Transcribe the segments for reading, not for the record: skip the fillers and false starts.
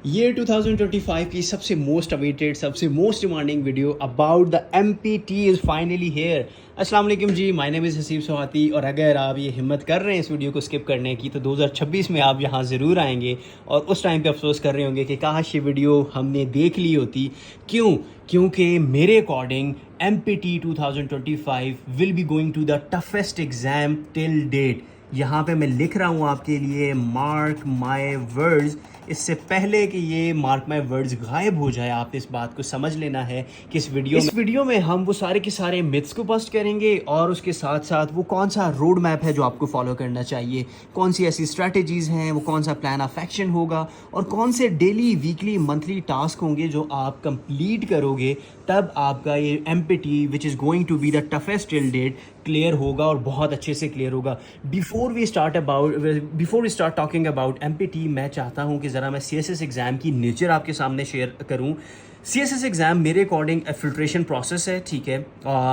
ये 2025 की सबसे मोस्ट अवेटेड सबसे most demanding video about the MPT is finally here. अस्सलाम वालेकुम जी, my name is Haseeb Sohati. और अगर आप ये हिम्मत कर रहे हैं इस वीडियो को स्किप करने की तो 2026 में आप यहाँ ज़रूर आएंगे और उस टाइम पे अफसोस कर रहे होंगे कि काश ये वीडियो हमने देख ली होती। क्यों? क्योंकि मेरे according MPT 2025 will be going to the toughest exam till date. यहाँ पे मैं लिख रहा हूँ आपके लिए मार्क माई वर्ड्स। इससे पहले कि ये मार्क माई वर्ड्स गायब हो जाए, आपने इस बात को समझ लेना है कि इस वीडियो में हम वो सारे के सारे मिथ्स को बस्ट करेंगे और उसके साथ साथ वो कौन सा रोड मैप है जो आपको फॉलो करना चाहिए, कौन सी ऐसी स्ट्रैटेजीज़ हैं, वो कौन सा प्लान ऑफ एक्शन होगा और कौन से डेली वीकली मंथली टास्क होंगे जो आप कंप्लीट करोगे तब आपका ये MPT which is going to be the toughest till date clear होगा और बहुत अच्छे से क्लियर होगा। Before we start talking about MPT, मैं चाहता हूँ कि ज़रा मैं CSS एग्ज़ाम की नेचर आपके सामने शेयर करूँ। CSS एग्ज़ाम मेरे अकॉर्डिंग फिल्ट्रेशन प्रोसेस है, ठीक है।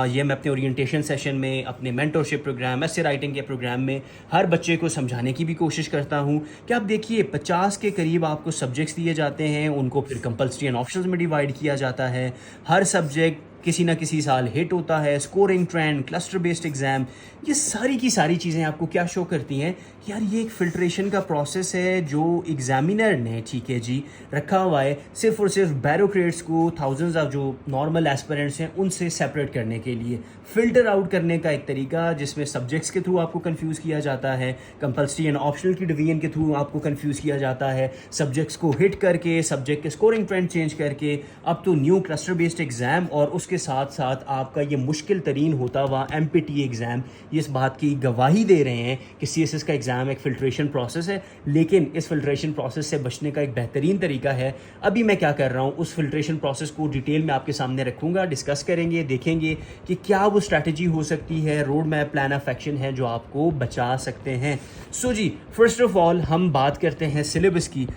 ये मैं अपने ओरिएंटेशन सेशन में, अपने मेंटरशिप प्रोग्राम, ऐसे राइटिंग के प्रोग्राम में हर बच्चे को समझाने की भी कोशिश करता हूँ कि आप देखिए 50 के करीब आपको सब्जेक्ट्स दिए जाते हैं, उनको फिर कंपल्सरी एंड ऑप्शनल में डिवाइड किया जाता है। हर सब्जेक्ट किसी ना किसी साल हिट होता है, scoring trend, cluster based exam, ये सारी की सारी चीज़ें आपको क्या शो करती हैं यार, ये एक फ़िल्ट्रेशन का प्रोसेस है जो एग्ज़ामिनर ने, ठीक है जी, रखा हुआ है सिर्फ और सिर्फ बैरोक्रेट्स को, थाउजेंड्स ऑफ जो नॉर्मल एस्पिरेंट्स हैं उनसे सेपरेट करने के लिए। फ़िल्टर आउट करने का एक तरीका जिसमें सब्जेक्ट्स के थ्रू आपको कंफ्यूज किया जाता है, कंपल्सरी एंड ऑप्शनल की डिवीजन के थ्रू आपको कंफ्यूज किया जाता है, सब्जेक्ट्स को हिट करके, सब्जेक्ट के स्कोरिंग ट्रेंड चेंज करके, अब तो न्यू क्लस्टर बेस्ड एग्ज़ाम और उसके साथ साथ आपका ये मुश्किल तरीन होता हुआ MPT एग्ज़ाम, ये इस बात की गवाही दे रहे हैं कि CSS का एग्ज़ाम एक फ़िल्ट्रेशन प्रोसेस है। लेकिन इस फ़िल्ट्रेशन प्रोसेस से बचने का एक बेहतरीन तरीका है। अभी मैं क्या कर रहा हूँ, उस फ़िल्ट्रेशन प्रोसेस को डिटेल में आपके सामने रखूँगा, डिस्कस करेंगे, देखेंगे कि क्या वो स्ट्रैटेजी हो सकती है, road map, plan of action है जो आपको बचा सकते हैं। सो जी, फर्स्ट ऑफ ऑल हम बात करते हैं सिलेबस की।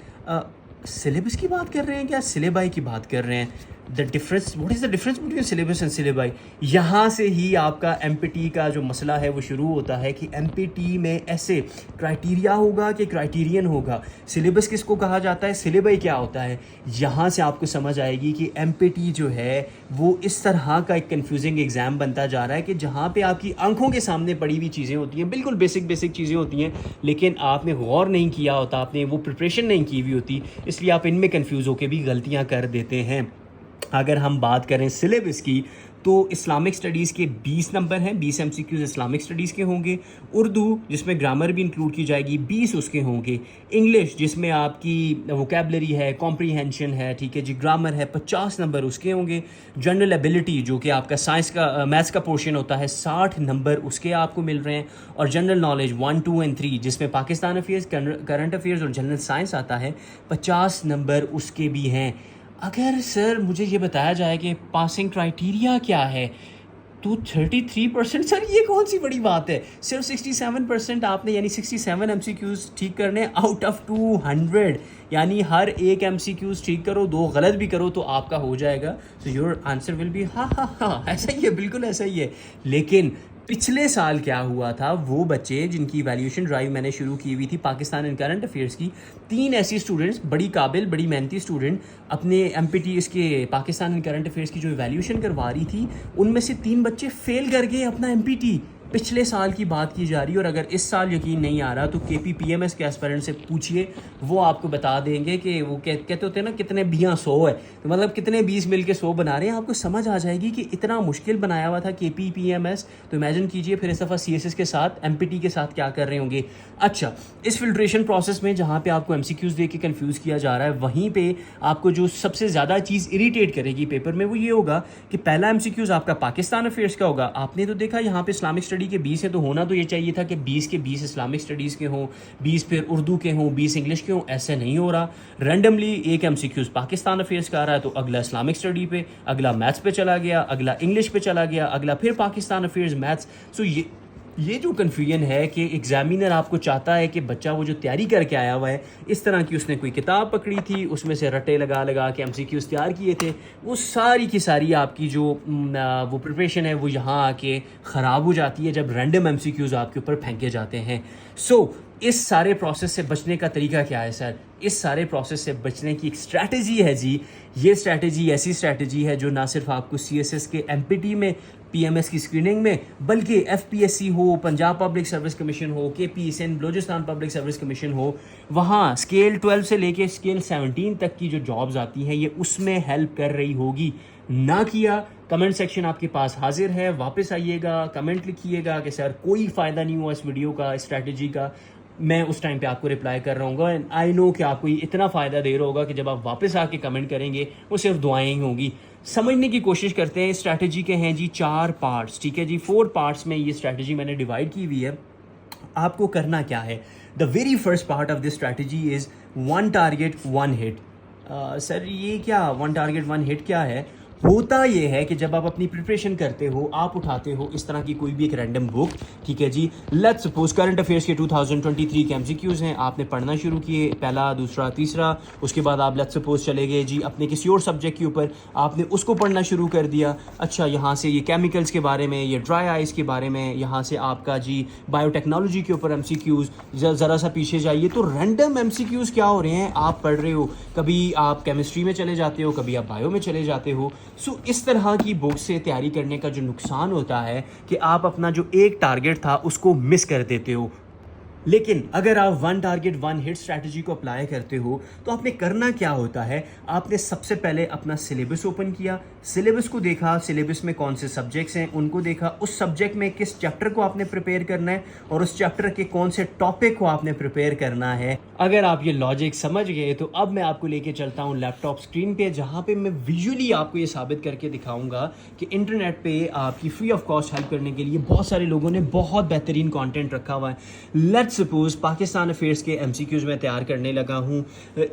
सिलेबस की बात कर रहे हैं क्या, सिलेबाई की बात कर रहे हैं? The difference, what is the difference between syllabus and syllabi? यहाँ से ही आपका MPT का जो मसला है वो शुरू होता है कि MPT में ऐसे क्राइटेरिया होगा कि क्राइटेरियन होगा। सिलेबस किसको कहा जाता है, सिलेबाई क्या होता है? यहाँ से आपको समझ आएगी कि MPT जो है वो इस तरह का एक कन्फ्यूजिंग एग्ज़ाम बनता जा रहा है कि जहाँ पे आपकी आंखों के सामने पड़ी हुई चीज़ें होती हैं, बिल्कुल बेसिक चीज़ें होती हैं, लेकिन आपने गौर नहीं किया होता, आपने वो प्रिपरेशन नहीं की हुई होती, इसलिए आप इनमें कन्फ्यूज़ होकर भी गलतियाँ कर देते हैं। अगर हम बात करें सिलेबस की तो इस्लामिक स्टडीज़ के 20 नंबर हैं, 20 MCQs इस्लामिक स्टडीज़ के होंगे। उर्दू जिसमें ग्रामर भी इंक्लूड की जाएगी, 20 उसके होंगे। इंग्लिश जिसमें आपकी वोकेबलरी है, कॉम्प्रीहेंशन है, ठीक है जी, ग्रामर है, 50 नंबर उसके होंगे। जनरल एबिलिटी जो कि आपका साइंस का मैथ्स का पोर्शन होता है, 60 नंबर उसके आपको मिल रहे हैं। और जनरल नॉलेज 1, 2 एंड 3 जिसमें पाकिस्तान अफेयर्स, करंट अफेयर्स और जनरल साइंस आता है, 50 नंबर उसके भी हैं। अगर सर मुझे ये बताया जाए कि पासिंग क्राइटेरिया क्या है तो 33%, सर ये कौन सी बड़ी बात है? सिर्फ 67% आपने, यानी 67 MCQs ठीक करने आउट ऑफ 200, यानी हर एक MCQs ठीक करो, 2 गलत भी करो तो आपका हो जाएगा। So your answer will be हाँ, ऐसा ही है, बिल्कुल ऐसा ही है। लेकिन पिछले साल क्या हुआ था, वो बच्चे जिनकी वैल्यूएशन ड्राइव मैंने शुरू की हुई थी पाकिस्तान एंड करंट अफेयर्स की, 3 ऐसी स्टूडेंट्स, बड़ी काबिल, बड़ी मेहनती स्टूडेंट, अपने MPT इसके पाकिस्तान एंड करंट अफेयर्स की जो वैल्यूएशन करवा रही थी, उनमें से 3 बच्चे फेल कर गए अपना MPT। पिछले साल की बात की जा रही है। और अगर इस साल यकीन नहीं आ रहा तो KPPMS के एस्पिरेंट से पूछिए, वो आपको बता देंगे कि वो कहते होते हैं ना, कितने बियाँ 100 है, तो मतलब कितने 20 मिल के 100 बना रहे हैं। आपको समझ आ जाएगी कि इतना मुश्किल बनाया हुआ था KPPMS। तो इमेजिन कीजिए फिर इस दफ़ा CSS के साथ, MPT के साथ क्या कर रहे होंगे। अच्छा, इस फिल्ट्रेशन प्रोसेस में जहाँ पे आपको MCQs दे के कन्फ्यूज़ किया जा रहा है, वहीं पे आपको जो सबसे ज़्यादा चीज़ इरीटेट करेगी पेपर में वो ये होगा कि पहला MCQs आपका पाकिस्तान अफेयर्स का होगा। आपने तो देखा यहाँ पे इस्लामिक स्टडी के 20 है, तो होना तो ये चाहिए था कि 20 के 20 इस्लामिक स्टडीज़ के हों, 20 फिर उर्दू के हों, 20 इंग्लिश के हों। ऐसे नहीं हो रहा। रैंडमली एक MCQs पाकिस्तान अफेयर्स का आ रहा है तो अगला इस्लामिक स्टडी पे, अगला मैथ्स पे चला गया, अगला इंग्लिश पे चला गया, अगला फिर पाकिस्तान अफेयर्स मैथ्स। सो ये जो कन्फ्यूजन है कि एग्जामिनर आपको चाहता है कि बच्चा वो जो तैयारी करके आया हुआ है, इस तरह की उसने कोई किताब पकड़ी थी, उसमें से रटे लगा लगा के MCQs तैयार किए थे, वो सारी की सारी आपकी जो वो प्रिपरेशन है वो यहाँ आके ख़राब हो जाती है जब रैंडम MCQs आपके ऊपर फेंके जाते हैं। सो इस सारे प्रोसेस से बचने का तरीका क्या है सर? इस सारे प्रोसेस से बचने की एक स्ट्रैटेजी है जी। ये स्ट्रैटेजी ऐसी स्ट्रैटेजी है जो ना सिर्फ आपको CSS के MPT में, PMS की स्क्रीनिंग में, बल्कि FPSC हो, पंजाब पब्लिक सर्विस कमीशन हो, KP Sindh Balochistan public service commission हो, वहाँ स्केल 12 से लेके स्केल 17 तक की जो जॉब्स आती हैं ये उसमें हेल्प कर रही होगी। ना किया, कमेंट सेक्शन आपके पास हाजिर है, वापस आइएगा, कमेंट लिखिएगा कि सर कोई फ़ायदा नहीं हुआ इस वीडियो का, इस स्ट्रैटेजी का। मैं उस टाइम पे आपको रिप्लाई कर रहा हूँ एंड आई नो कि आपको ये इतना फ़ायदा दे रहा होगा कि जब आप वापस आके कमेंट करेंगे वो सिर्फ दुआएं ही होंगी। समझने की कोशिश करते हैं। स्ट्रैटेजी के हैं जी 4 पार्ट्स, ठीक है जी। 4 पार्ट्स में ये स्ट्रैटेजी मैंने डिवाइड की हुई है। आपको करना क्या है? The very first part of this strategy is 1 target 1 hit. Sir ये क्या 1 टारगेट 1 हिट क्या है? होता ये है कि जब आप अपनी प्रिपरेशन करते हो, आप उठाते हो इस तरह की कोई भी एक रैंडम बुक, ठीक है जी। लेट्स सपोज करंट अफेयर्स के 2023 के MCQs हैं, आपने पढ़ना शुरू किए, पहला, दूसरा, तीसरा। उसके बाद आप लेट्स सपोज चले गए जी अपने किसी और सब्जेक्ट के ऊपर, आपने उसको पढ़ना शुरू कर दिया। अच्छा, यहाँ से ये केमिकल्स के बारे में, ये ड्राई आइस के बारे में, यहाँ से आपका जी बायोटेक्नोलॉजी के ऊपर MCQs। ज़रा सा पीछे जाइए तो रैंडम MCQs क्या हो रहे हैं, आप पढ़ रहे हो, कभी आप केमिस्ट्री में चले जाते हो, कभी आप बायो में चले जाते हो। सो इस तरह की बुक से तैयारी करने का जो नुकसान होता है कि आप अपना जो एक टारगेट था उसको मिस कर देते हो। लेकिन अगर आप 1 टारगेट 1 हिट स्ट्रैटेजी को अप्लाई करते हो तो आपने करना क्या होता है? आपने सबसे पहले अपना सिलेबस ओपन किया, सिलेबस को देखा, सिलेबस में कौन से सब्जेक्ट्स हैं उनको देखा, उस सब्जेक्ट में किस चैप्टर को आपने प्रिपेयर करना है और उस चैप्टर के कौन से टॉपिक को आपने प्रिपेयर करना है। अगर आप ये लॉजिक समझ गए तो अब मैं आपको लेके चलता हूँ लैपटॉप स्क्रीन पे, जहाँ पे मैं विजुअली आपको ये साबित करके दिखाऊंगा कि इंटरनेट पे आपकी फ्री ऑफ कॉस्ट हेल्प करने के लिए बहुत सारे लोगों ने बहुत बेहतरीन कंटेंट रखा हुआ है। सपोज पाकिस्तान अफेयर्स के MCQs मैं तैयार करने लगा हूँ।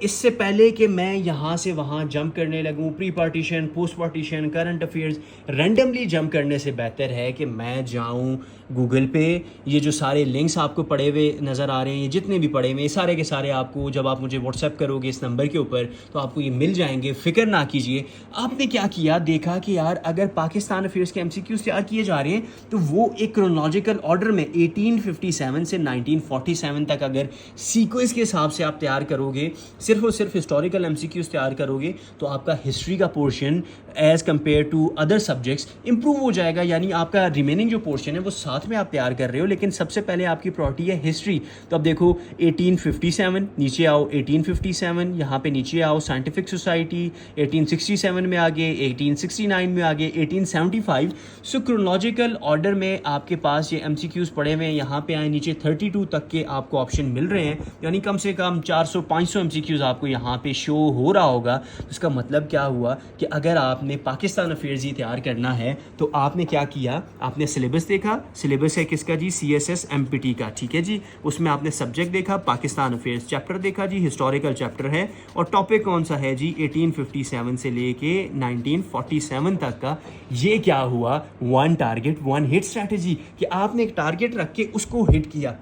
इससे पहले कि मैं यहाँ से वहाँ जंप करने लगूँ, pre partition, post partition, current affairs randomly jump करने से बेहतर है कि मैं जाऊँ गूगल पे। ये जो सारे लिंक्स आपको पड़े हुए नज़र आ रहे हैं, ये जितने भी पड़े हुए सारे के सारे आपको, जब आप मुझे व्हाट्सएप करोगे इस नंबर के ऊपर तो आपको ये मिल जाएंगे, फिक्र ना कीजिए। आपने क्या किया, देखा कि यार अगर पाकिस्तान अफेयर्स के MCQs तैयार किए जा रहे हैं तो वो एक क्रोनोलॉजिकल ऑर्डर में 1857 से 1947 तक अगर सीक्वेंस के हिसाब से आप तैयार करोगे, सिर्फ और सिर्फ हिस्टोरिकल MCQs तैयार करोगे तो आपका हिस्ट्री का portion as compare to other subjects improve हो जाएगा। यानी आपका रिमेनिंग जो पोर्शन है वो साथ में आप तैयार कर रहे हो, लेकिन सबसे पहले आपकी प्रायोरिटी है हिस्ट्री। तो अब देखो 1857, नीचे आओ 1857, यहाँ पे नीचे आओ साइंटिफिक सोसाइटी, 1867 में आगे, 1869 में आगे, 1875। सो क्रोनोलॉजिकल ऑर्डर में आपके पास ये MCQs पड़े हुए हैं। यहाँ पे आए नीचे 32 तक के आपको ऑप्शन मिल रहे हैं, यानी कम से कम 400-500 MCQs आपको यहाँ पे शो हो रहा होगा। इसका मतलब क्या हुआ कि अगर आपने पाकिस्तान अफेयर्स ही तैयार करना है तो आपने क्या किया, आपने सिलेबस देखा, सिलेबस है किसका जी, CSS MPT का, ठीक है जी। उसमें आपने सब्जेक्ट देखा, पाकिस्तान अफेयर्स, चैप्टर देखा जी, हिस्टोरिकल चैप्टर है, और टॉपिक कौन सा है जी, 1857 से लेके 1947 तक का। ये क्या हुआ, 1 टारगेट 1 हिट स्ट्रैटेजी, कि आपने एक टारगेट रख के उसको हिट किया।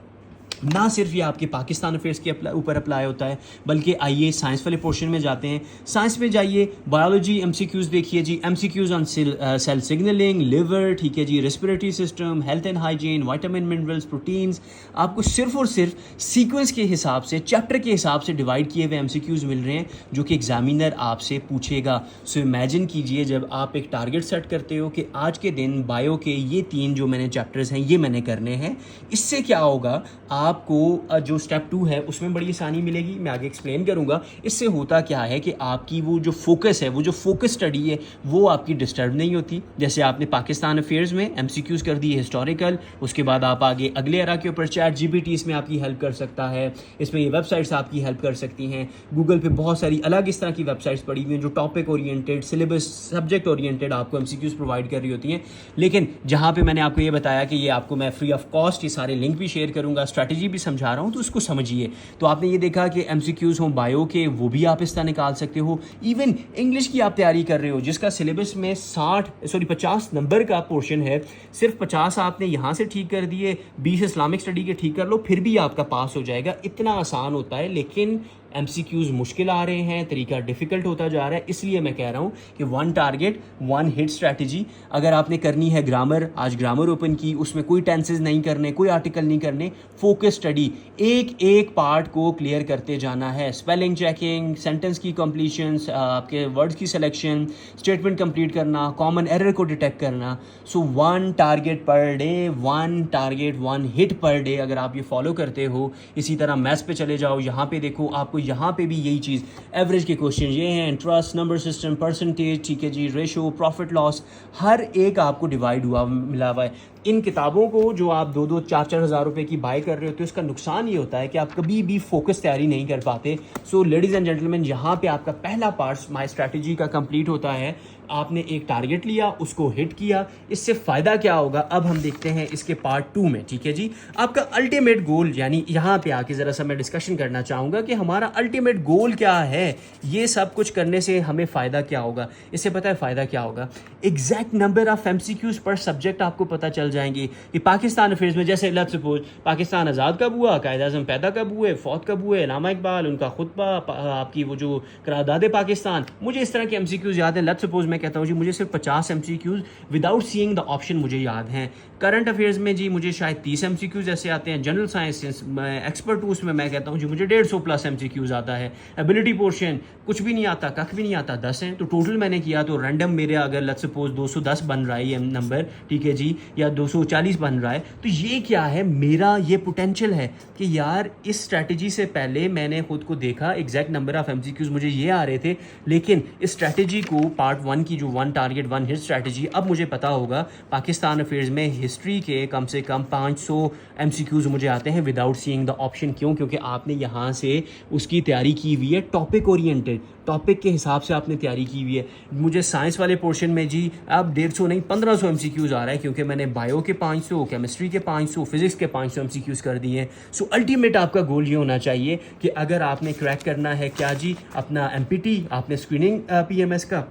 ना सिर्फ ये आपके पाकिस्तान अफेयर्स के ऊपर अप्लाई होता है, बल्कि आइए साइंस वाले पोर्शन में जाते हैं। साइंस में जाइए, बायोलॉजी MCQs देखिए जी, MCQs on cell signalling, liver, ठीक है जी, respiratory system, health and hygiene, vitamin minerals, proteins. आपको सिर्फ और सिर्फ सीक्वेंस के हिसाब से, चैप्टर के हिसाब से डिवाइड किए हुए MCQs मिल रहे हैं जो कि एग्जामिनर आपसे पूछेगा। सो इमेजिन कीजिए जब आप एक टारगेट सेट करते हो कि आज के दिन बायो के ये 3 जो मैंने चैप्टर्स हैं ये मैंने करने हैं, इससे क्या होगा, आपको जो स्टेप 2 है उसमें बड़ी आसानी मिलेगी। मैं आगे एक्सप्लेन करूंगा। इससे होता क्या है कि आपकी वो जो फोकस है, वो जो फोकस स्टडी है, वो आपकी डिस्टर्ब नहीं होती। जैसे आपने पाकिस्तान अफेयर्स में MCQs कर दिए हिस्टोरिकल, उसके बाद आप आगे अगले एरा के ऊपर ChatGPT इसमें आपकी हेल्प कर सकता है, इसमें ये वेबसाइट्स आपकी हेल्प कर सकती हैं। गूगल पे बहुत सारी अलग इस तरह की वेबसाइट्स पड़ी हुई हैं जो topic oriented, syllabus, subject oriented आपको MCQs प्रोवाइड कर रही होती हैं। लेकिन जहाँ पे मैंने आपको ये बताया कि ये आपको मैं फ्री ऑफ कॉस्ट ये सारे लिंक भी शेयर करूँगा, स्ट्रैटेजी भी समझा रहा हूँ, तो उसको समझिए। तो आपने ये देखा कि MCQs हो बायो के, वो भी आप इस तरह निकाल सकते हो। इवन इंग्लिश की आप तैयारी कर रहे हो जिसका सिलेबस में 50 नंबर का पोर्शन है, सिर्फ 50 आपने यहाँ से ठीक कर दिए, 20 इस्लामिक स्टडी के ठीक कर लो, फिर भी आपका पास हो जाएगा। इतना आसान होता है। लेकिन MCQs मुश्किल आ रहे हैं, तरीका डिफ़िकल्ट होता जा रहा है, इसलिए मैं कह रहा हूँ कि one target one hit strategy. अगर आपने करनी है ग्रामर, आज ग्रामर ओपन की, उसमें कोई टेंसेज नहीं करने, कोई आर्टिकल नहीं करने, फोकस स्टडी, एक एक पार्ट को क्लियर करते जाना है। स्पेलिंग चेकिंग, सेंटेंस की कंप्लीशन, आपके वर्ड्स की सिलेक्शन, स्टेटमेंट कंप्लीट करना, कॉमन एरर को डिटेक्ट करना। So one target per day, one target one hit per day, अगर आप ये फॉलो करते हो। इसी तरह मैथ्स पे चले जाओ, यहाँ पे देखो आपको यहाँ पे भी यही चीज़, एवरेज के क्वेश्चन ये हैं, इंटरेस्ट, नंबर सिस्टम, परसेंटेज, ठीक है जी, रेशो, प्रॉफिट लॉस, हर एक आपको डिवाइड हुआ मिला हुआ है। इन किताबों को जो आप 2-4 हज़ार रुपए की बाय कर रहे होते हो, उसका नुकसान ये होता है कि आप कभी भी फोकस तैयारी नहीं कर पाते। सो लेडीज़ एंड जेंटलमैन, यहाँ पे आपका पहला पार्ट माई स्ट्रैटेजी का कंप्लीट होता है। आपने एक टारगेट लिया, उसको हिट किया, इससे फ़ायदा क्या होगा अब हम देखते हैं इसके पार्ट 2 में, ठीक है जी। आपका अल्टीमेट गोल, यानी यहाँ पे आके ज़रा सा मैं डिस्कशन करना चाहूँगा कि हमारा अल्टीमेट गोल क्या है, ये सब कुछ करने से हमें फ़ायदा क्या होगा। इससे पता है फ़ायदा क्या होगा, एग्जैक्ट नंबर ऑफ MCQs पर सब्जेक्ट आपको पता चल जाएंगे कि पाकिस्तान अफेयर्स में, जैसे लेट्स सपोज पाकिस्तान आज़ाद कब हुआ, कायद आज़म पैदा कब हुए, फौत कब हुए, इनामा इकबाल, उनका खुतबा, आपकी वो जो करारदाद पाकिस्तान, मुझे इस तरह के MCQs याद हैं। लेट्स सपोज मैं कहता हूँ जी मुझे सिर्फ 50 MCQs without seeing the option मुझे याद हैं। करंट अफेयर्स में जी मुझे शायद 30 MCQs ऐसे आते हैं। जनरल साइंस एक्सपर्ट हूँ उसमें, मैं कहता हूँ जी मुझे 150+ MCQs आता है। एबिलिटी पोर्शन कुछ भी नहीं आता, कख भी नहीं आता, 10 हैं। तो टोटल मैंने किया तो रैंडम मेरे अगर लेट्स सपोज 210 बन रहा है ये नंबर, ठीक है जी, या 240 बन रहा है, तो ये क्या है, मेरा ये पोटेंशियल है कि यार इस स्ट्रैटेजी से पहले मैंने खुद को देखा, एग्जैक्ट नंबर ऑफ MCQs मुझे ये आ रहे थे, लेकिन इस स्ट्रैटेजी को पार्ट 1 की जो one target one hit strategy, अब मुझे पता होगा पाकिस्तान अफेयर्स में हिस्ट्री के कम से कम 500 MCQs मुझे आते हैं विदाउट सीइंग द ऑप्शन। क्यों? क्योंकि आपने यहाँ से उसकी तैयारी की हुई है, टॉपिक ओरिएंटेड, टॉपिक के हिसाब से आपने तैयारी की हुई है। मुझे साइंस वाले पोर्शन में जी अब 150 नहीं 1500 MCQs आ रहा है, क्योंकि मैंने बायो के 500, केमिस्ट्री के 500, फिजिक्स के 500 MCQs कर दिए हैं। सो अल्टीमेट आपका गोल ये होना चाहिए कि अगर आपने क्रैक करना है क्या जी अपना MPT, आपने स्क्रीनिंग PMS का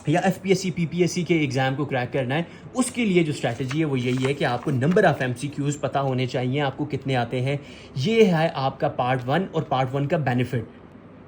या FPSC PPSC के एग्ज़ाम को क्रैक करना है, उसके लिए जो स्ट्रैटेजी है वो यही है कि आपको नंबर ऑफ़ MCQs पता होने चाहिए, आपको कितने आते हैं। ये है आपका पार्ट 1 और पार्ट 1 का बेनिफिट।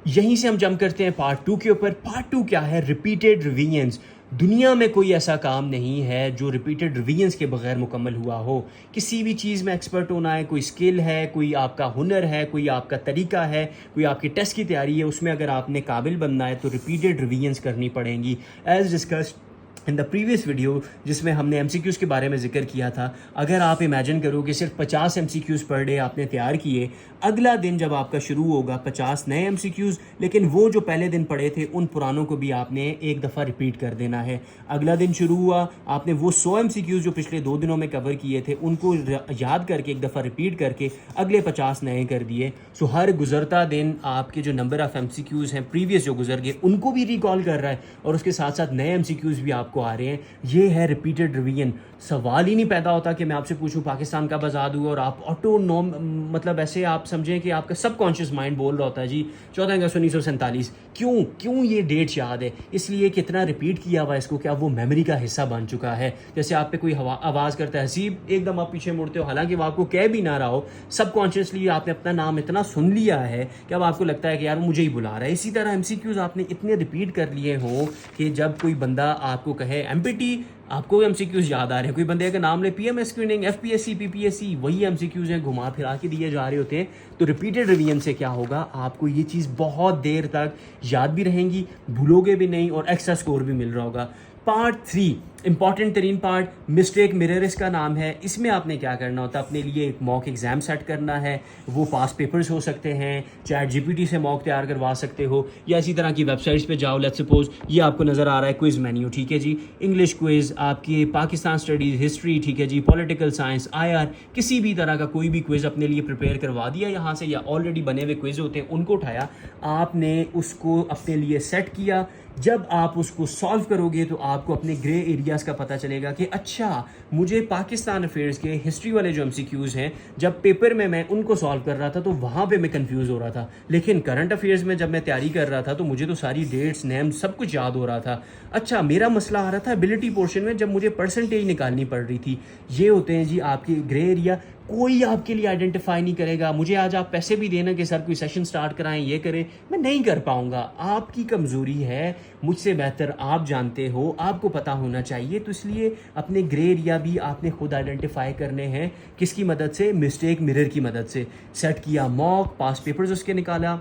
यहीं से हम जंप करते हैं पार्ट 2 के ऊपर। पार्ट 2 क्या है? Repeated revisions. दुनिया में कोई ऐसा काम नहीं है जो रिपीटेड रिवीजन्स के बगैर मुकम्मल हुआ हो। किसी भी चीज़ में एक्सपर्ट होना है, कोई स्किल है, कोई आपका हुनर है, कोई आपका तरीका है, कोई आपकी टेस्ट की तैयारी है, उसमें अगर आपने काबिल बनना है तो रिपीटेड रिवीजन्स करनी पड़ेंगी। As discussed in the previous video जिसमें हमने MCQs के बारे में जिक्र किया था, अगर आप इमेजिन करो कि सिर्फ 50 MCQs पर डे आपने तैयार किए, अगला दिन जब आपका शुरू होगा 50 नए MCQs, लेकिन वो जो पहले दिन पढ़े थे उन पुरानों को भी आपने एक दफ़ा रिपीट कर देना है। अगला दिन शुरू हुआ, आपने वो 100 MCQs जो पिछले 2 दिनों में कवर किए थे उनको याद करके एक दफ़ा रिपीट करके अगले 50 नए कर दिए। सो हर गुजरता दिन आपके जो नंबर ऑफ़ MCQs हैं प्रीवियस जो गुजर गए उनको भी रिकॉल कर रहा है, और उसके साथ साथ नए MCQs भी आपको आ रहे हैं। ये है रिपीटेड रिवीजन। सवाल ही नहीं पैदा होता कि मैं आपसे पूछूं पाकिस्तान कब आज़ाद हुआ और आप ऑटोनोम, मतलब ऐसे आप समझें कि आपका सबकॉन्शियस माइंड बोल रहा होता है जी 14 अगस्त 1947। क्यों ये डेट याद है? इसलिए कितना रिपीट किया हुआ इसको कि अब वो मेमोरी का हिस्सा बन चुका है। जैसे आप पे कोई आवाज़ करता है हसीब, एकदम आप पीछे मुड़ते हो, हालांकि वो आपको कह भी ना रहा हो, सबकॉन्शियसली आपने अपना नाम इतना सुन लिया है कि अब आपको लगता है कि यार मुझे ही बुला रहा है। इसी तरह MCQs आपने इतने रिपीट कर लिए हों कि जब कोई बंदा आपको कहे MPT, आपको MCQs याद आ रहे हैं। कोई बंदे का नाम ले PMS स्क्रीनिंग, FPSC PPSC, वही MCQs हैं, घुमा फिरा के दिए जा रहे होते हैं। तो रिपीटेड रिवीजन से क्या होगा, आपको ये चीज़ बहुत देर तक याद भी रहेंगी, भूलोगे भी नहीं, और एक्स्ट्रा स्कोर भी मिल रहा होगा। पार्ट 3 इंपॉर्टेंट तरीन पार्ट, मिस्टेक मिरर इसका नाम है। इसमें आपने क्या करना होता है, अपने लिए एक मॉक एग्ज़ाम सेट करना है। वो पास पेपर्स हो सकते हैं, चैट GPT से मॉक तैयार करवा सकते हो, या इसी तरह की वेबसाइट्स पे जाओ। लेट्स सपोज ये आपको नज़र आ रहा है क्विज़ मेन्यू, ठीक है जी, इंग्लिश क्विज़, आपकी पाकिस्तान स्टडीज़, हिस्ट्री, ठीक है जी, पॉलिटिकल साइंस, IR, किसी भी तरह का कोई भी क्विज़ अपने लिए प्रिपेयर करवा दिया यहाँ से, या ऑलरेडी बने हुए क्विज़ होते हैं उनको उठाया, आपने उसको अपने लिए सेट किया। जब आप उसको सॉल्व करोगे तो आपको अपने ग्रे एरियाज़ का पता चलेगा कि अच्छा मुझे पाकिस्तान अफेयर्स के हिस्ट्री वाले जो MCQs हैं, जब पेपर में मैं उनको सॉल्व कर रहा था तो वहाँ पे मैं कंफ्यूज हो रहा था, लेकिन करंट अफेयर्स में जब मैं तैयारी कर रहा था तो मुझे तो सारी डेट्स, नेम सब कुछ याद हो रहा था। अच्छा मेरा मसला आ रहा था एबिलिटी पोर्शन में, जब मुझे परसेंटेज निकालनी पड़ रही थी। ये होते हैं जी आपके ग्रे एरिया। कोई आपके लिए आइडेंटिफाई नहीं करेगा। मुझे आज आप पैसे भी देना कि सर कोई सेशन स्टार्ट कराएं, ये करें, मैं नहीं कर पाऊंगा। आपकी कमज़ोरी है, मुझसे बेहतर आप जानते हो, आपको पता होना चाहिए। तो इसलिए अपने ग्रे एरिया भी आपने खुद आइडेंटिफाई करने हैं। किसकी मदद से? मिस्टेक मिरर की मदद से। सेट किया मॉक, पास पेपर्स उसके निकाला,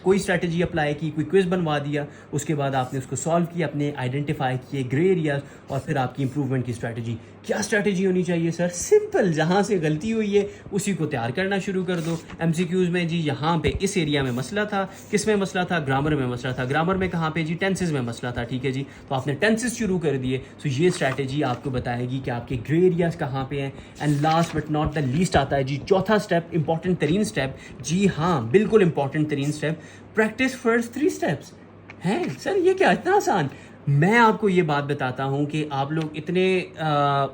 कोई स्ट्रैटेजी अप्लाई की, कोई क्विज बनवा दिया, उसके बाद आपने उसको सॉल्व किया, अपने आइडेंटिफाई किए ग्रे एरियाज, और फिर आपकी इंप्रूवमेंट की स्ट्रैटेजी। क्या स्ट्रैटेजी होनी चाहिए सर? सिंपल, जहाँ से गलती हुई है उसी को तैयार करना शुरू कर दो। एमसीक्यूज में जी यहाँ पे इस एरिया में मसला था, किस में मसला था? ग्रामर में मसला था। ग्रामर में कहाँ पे जी? टेंसेज में मसला था, ठीक है जी, तो आपने टेंसेज शुरू कर दिए। तो ये स्ट्रैटेजी आपको बताएगी कि आपके ग्रे एरियाज कहाँ पे हैं। And last but not the least आता है जी चौथा स्टेप, इंपॉर्टेंट तरीन स्टेप। जी हाँ, बिल्कुल इंपॉर्टेंट तरीन स्टेप, प्रैक्टिस फर्स्ट 3 स्टेप्स। हैं सर ये क्या इतना आसान? मैं आपको ये बात बताता हूँ कि आप लोग इतने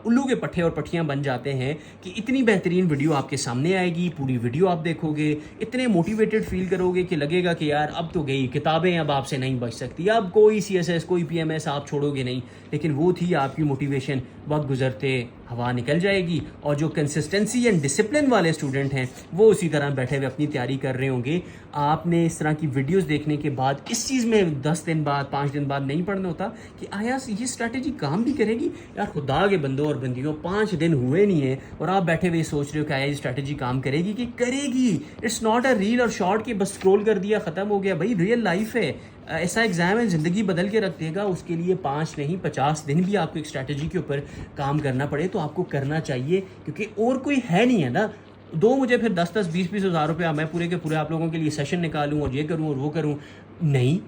उल्लू के पट्टे और पट्टियाँ बन जाते हैं कि इतनी बेहतरीन वीडियो आपके सामने आएगी, पूरी वीडियो आप देखोगे, इतने मोटिवेटेड फील करोगे कि लगेगा कि यार अब तो गई किताबें, अब आपसे नहीं बच सकती, अब कोई CSS कोई PMS आप छोड़ोगे नहीं। लेकिन वो थी आपकी मोटिवेशन, वक्त गुजरते हवा निकल जाएगी। और जो कंसिस्टेंसी एंड डिसिप्लिन वाले स्टूडेंट हैं वो उसी तरह बैठे हुए अपनी तैयारी कर रहे होंगे। आपने इस तरह की वीडियोस देखने के बाद इस चीज़ में 10 दिन बाद 5 दिन बाद नहीं पढ़ना होता कि आया ये स्ट्रैटेजी काम भी करेगी। यार खुदा के बंदों और बंदियों, 5 दिन हुए नहीं है और आप बैठे हुए सोच रहे हो कि आया ये स्ट्रैटेजी काम करेगी कि करेगी। इट्स नॉट अ रील और शॉर्ट कि बस स्क्रॉल कर दिया ख़त्म हो गया। भाई रियल लाइफ है, ऐसा एग्जाम है, ज़िंदगी बदल के रख देगा। उसके लिए 5 नहीं 50 दिन भी आपको एक स्ट्रैटेजी के ऊपर काम करना पड़े तो आपको करना चाहिए, क्योंकि और कोई है नहीं है ना। दो मुझे फिर 10-10 20-20 हज़ार रुपया मैं पूरे के पूरे आप लोगों के लिए सेशन निकालूं और ये करूं और वो करूं, नहीं।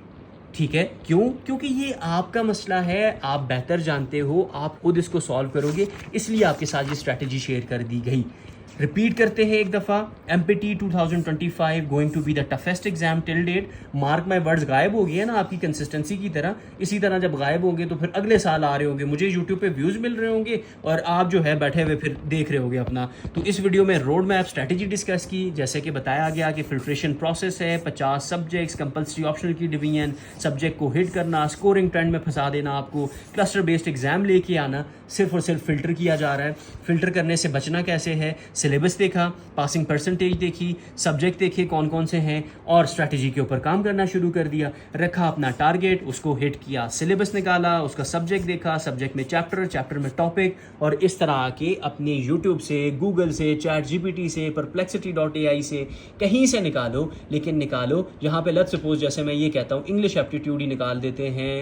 ठीक है, क्यों? क्योंकि ये आपका मसला है, आप बेहतर जानते हो, आप खुद इसको सॉल्व करोगे, इसलिए आपके साथ ये स्ट्रैटेजी शेयर कर दी गई। रिपीट करते हैं एक दफ़ा, MPT 2025 going to be the toughest exam till date. Mark my words, गायब हो गई है ना आपकी कंसिस्टेंसी की तरह। इसी तरह जब गायब होंगे तो फिर अगले साल आ रहे होंगे, मुझे यूट्यूब पे व्यूज़ मिल रहे होंगे और आप जो है बैठे हुए फिर देख रहे होंगे अपना। तो इस वीडियो में रोड मैप स्ट्रैटेजी डिस्कस की, जैसे कि बताया गया कि फिल्ट्रेशन प्रोसेस है, 50 सब्जेक्ट्स, कंपल्सरी ऑप्शनल की डिवीजन, सब्जेक्ट को हिट करना, स्कोरिंग ट्रेंड में फंसा देना, आपको क्लस्टर बेस्ड एग्जाम लेके आना, सिर्फ और सिर्फ फिल्टर किया जा रहा है। फिल्टर करने से बचना कैसे है? सिलेबस देखा, पासिंग परसेंटेज देखी, सब्जेक्ट देखे कौन कौन से हैं, और स्ट्रैटेजी के ऊपर काम करना शुरू कर दिया। रखा अपना टारगेट, उसको हिट किया, सिलेबस निकाला, उसका सब्जेक्ट देखा, सब्जेक्ट में चैप्टर, चैप्टर में टॉपिक, और इस तरह आके अपने यूट्यूब से, गूगल से, ChatGPT से, perplexity.ai से, कहीं से निकालो, लेकिन निकालो जहाँ पे लेट्स सपोज जैसे मैं ये कहता हूँ इंग्लिश एप्टीट्यूड ही निकाल देते हैं,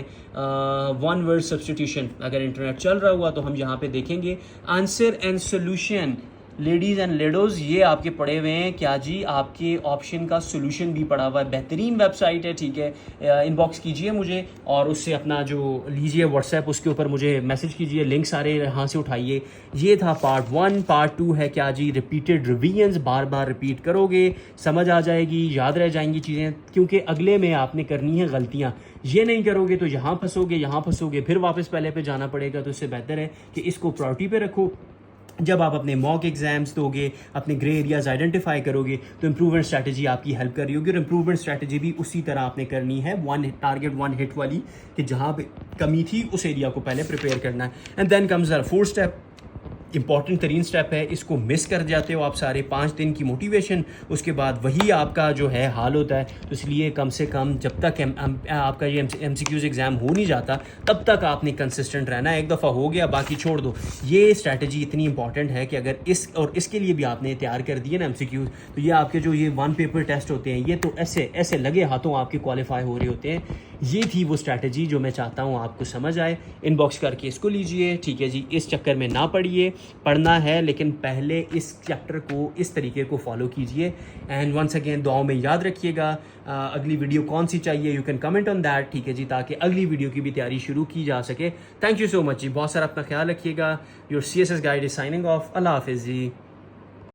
1 वर्ड सब्सटीट्यूशन, अगर इंटरनेट चल रहा हुआ तो हम यहाँ पे देखेंगे answer and solution. Ladies and लेडोज़, ये आपके पढ़े हुए हैं क्या जी? आपके ऑप्शन का सोल्यूशन भी पड़ा हुआ है, बेहतरीन वेबसाइट है, ठीक है। इनबॉक्स कीजिए मुझे और उससे अपना जो लीजिए व्हाट्सएप, उसके ऊपर मुझे मैसेज कीजिए, लिंक सारे यहाँ से उठाइए। ये था पार्ट 1। पार्ट 2 है क्या जी? रिपीटेड रिवीजन्स, बार बार रिपीट करोगे, समझ आ जाएगी, याद रह जाएंगी चीज़ें, क्योंकि अगले में आपने करनी है गलतियाँ। ये नहीं करोगे तो यहाँ फंसोगे, फिर वापस पहले पे जाना पड़ेगा। तो इससे बेहतर है कि इसको प्रायोरिटी पे रखो। जब आप अपने मॉक एग्जाम्स दोगे, अपने ग्रे एरियाज आइडेंटिफाई करोगे, तो इंप्रूवमेंट स्ट्रैटेजी आपकी हेल्प कर रही होगी। और इंप्रूवमेंट स्ट्रैटेजी भी उसी तरह आपने करनी है, 1 टारगेट 1 हिट वाली, कि जहाँ पे कमी थी उस एरिया को पहले प्रिपेयर करना है। And then comes the 4th step, important तरीन स्टेप है, इसको मिस कर जाते हो आप सारे। 5 दिन की मोटिवेशन, उसके बाद वही आपका जो है हाल होता है। तो इसलिए कम से कम जब तक आपका ये MCQs एग्ज़ाम हो नहीं जाता तब तक आपने कंसिस्टेंट रहना है। एक दफ़ा हो गया बाकी छोड़ दो। ये स्ट्रैटेजी इतनी इंपॉर्टेंट है कि अगर इसके लिए भी आपने तैयार कर दिए ना MCQs, तो ये आपके जो ये 1 पेपर टेस्ट होते हैं, ये तो ऐसे लगे हाथों आपके क्वालिफाई हो रहे होते हैं। ये थी वो स्ट्रैटेजी जो मैं चाहता हूँ आपको समझ आए। इनबॉक्स करके इसको लीजिए, ठीक है जी। इस चक्कर में ना पढ़िए, पढ़ना है लेकिन पहले इस चैप्टर को, इस तरीके को फॉलो कीजिए। एंड वंस अगेन दुआओं में याद रखिएगा। अगली वीडियो कौन सी चाहिए, you can comment on that, ठीक है जी, ताकि अगली वीडियो की भी तैयारी शुरू की जा सके। थैंक यू सो मच जी, बहुत सारा अपना ख्याल रखिएगा। Your CSS guide is signing off. अल्लाह हाफिज़ जी।